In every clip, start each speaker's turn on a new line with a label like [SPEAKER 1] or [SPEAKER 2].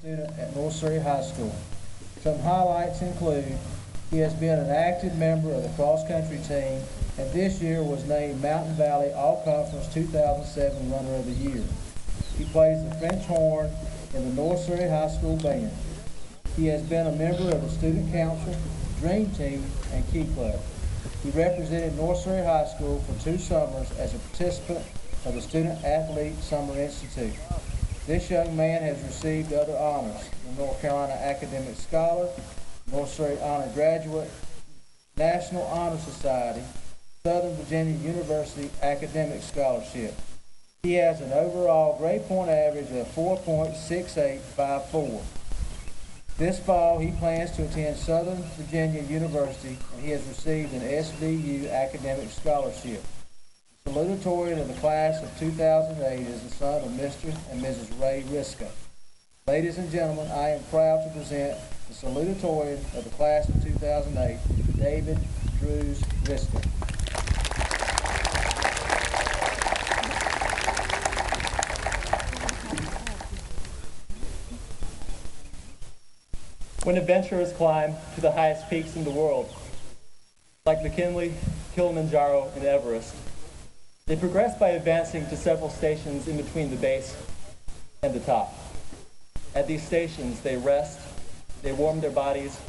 [SPEAKER 1] student at North Surry High School. Some highlights include he has been an active member of the cross-country team and this year was named Mountain Valley All-Conference 2007 Runner of the Year. He plays the French horn in the North Surry High School band. He has been a member of the Student Council, Dream Team, and Key Club. He represented North Surry High School for 2 summers as a participant of the Student Athlete Summer Institute. This young man has received other honors: the North Carolina Academic Scholar, North Surry Honor Graduate, National Honor Society, Southern Virginia University Academic Scholarship. He has an overall grade point average of 4.6854. This fall, he plans to attend Southern Virginia University, and he has received an SVU academic scholarship. The salutatorian of the class of 2008 is the son of Mr. and Mrs. Ray Riska. Ladies and gentlemen, I am proud to present the salutatorian of the class of 2008, David Drews Riska.
[SPEAKER 2] When adventurers climb to the highest peaks in the world, like McKinley, Kilimanjaro, and Everest, they progress by advancing to several stations in between the base and the top. At these stations, they rest, they warm their bodies,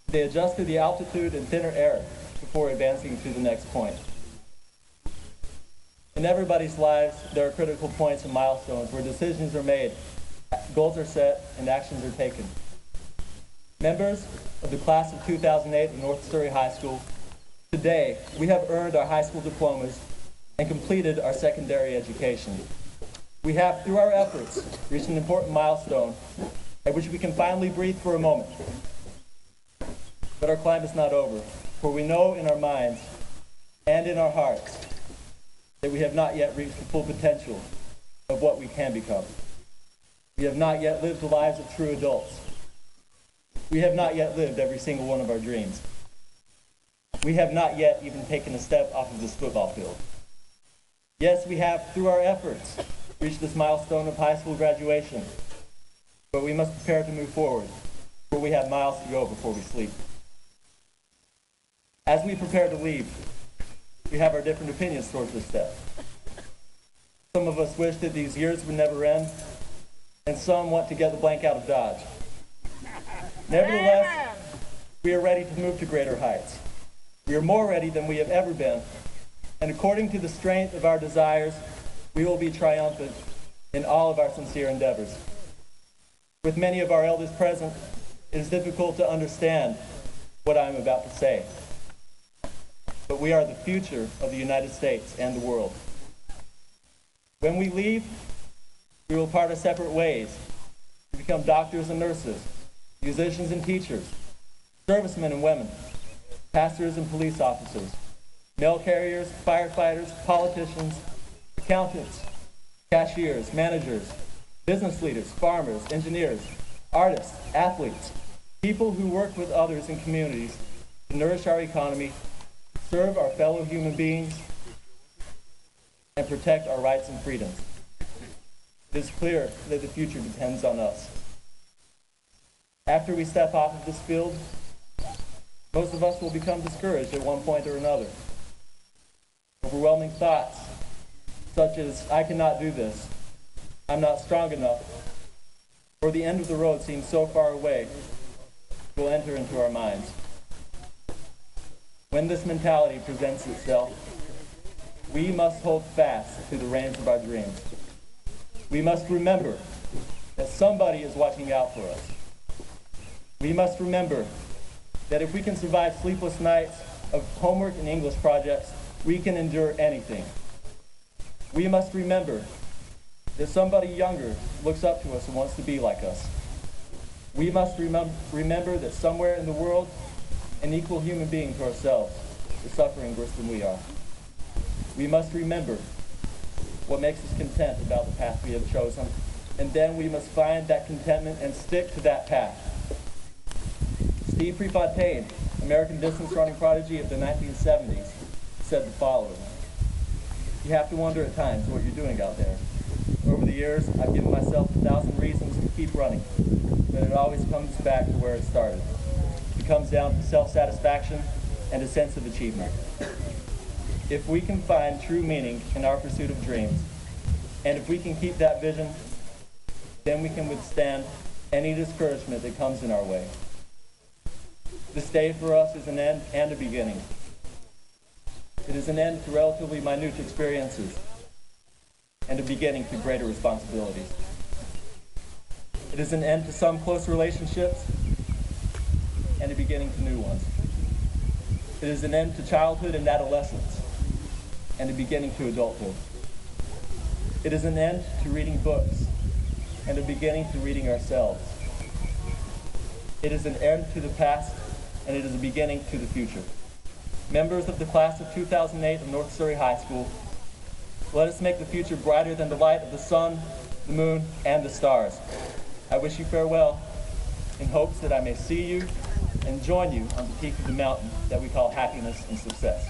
[SPEAKER 2] they adjust to the altitude and thinner air before advancing to the next point. In everybody's lives, there are critical points and milestones where decisions are made, goals are set, and actions are taken. Members of the class of 2008 at North Surry High School, today we have earned our high school diplomas and completed our secondary education. We have, through our efforts, reached an important milestone at which we can finally breathe for a moment. But our climb is not over, for we know in our minds and in our hearts that we have not yet reached the full potential of what we can become. We have not yet lived the lives of true adults. We have not yet lived every single one of our dreams. We have not yet even taken a step off of this football field. Yes, we have, through our efforts, reached this milestone of high school graduation, but we must prepare to move forward, for we have miles to go before we sleep. As we prepare to leave, we have our different opinions towards this step. Some of us wish that these years would never end, and some want to get the blank out of Dodge. Nevertheless, we are ready to move to greater heights. We are more ready than we have ever been, and according to the strength of our desires, we will be triumphant in all of our sincere endeavors. With many of our elders present, it is difficult to understand what I am about to say. But we are the future of the United States and the world. When we leave, we will part our separate ways to become doctors and nurses, musicians and teachers, servicemen and women, pastors and police officers, mail carriers, firefighters, politicians, accountants, cashiers, managers, business leaders, farmers, engineers, artists, athletes, people who work with others in communities to nourish our economy, serve our fellow human beings, and protect our rights and freedoms. It is clear that the future depends on us. After we step off of this field, most of us will become discouraged at one point or another. Overwhelming thoughts, such as, I cannot do this, I'm not strong enough, or the end of the road seems so far away, will enter into our minds. When this mentality presents itself, we must hold fast to the reins of our dreams. We must remember that somebody is watching out for us. We must remember that if we can survive sleepless nights of homework and English projects, we can endure anything. We must remember that somebody younger looks up to us and wants to be like us. We must remember that somewhere in the world, an equal human being to ourselves is suffering worse than we are. We must remember what makes us content about the path we have chosen, and then we must find that contentment and stick to that path. Steve Prefontaine, American distance running prodigy of the 1970s, said the following: "You have to wonder at times what you're doing out there. Over the years, I've given myself 1,000 reasons to keep running, but it always comes back to where it started. It comes down to self-satisfaction and a sense of achievement. If we can find true meaning in our pursuit of dreams, and if we can keep that vision, then we can withstand any discouragement that comes in our way. This day for us is an end and a beginning. It is an end to relatively minute experiences and a beginning to greater responsibilities. It is an end to some close relationships and a beginning to new ones. It is an end to childhood and adolescence and a beginning to adulthood. It is an end to reading books and a beginning to reading ourselves. It is an end to the past and it is a beginning to the future. Members of the class of 2008 of North Surry High School, let us make the future brighter than the light of the sun, the moon, and the stars. I wish you farewell in hopes that I may see you and join you on the peak of the mountain that we call happiness and success.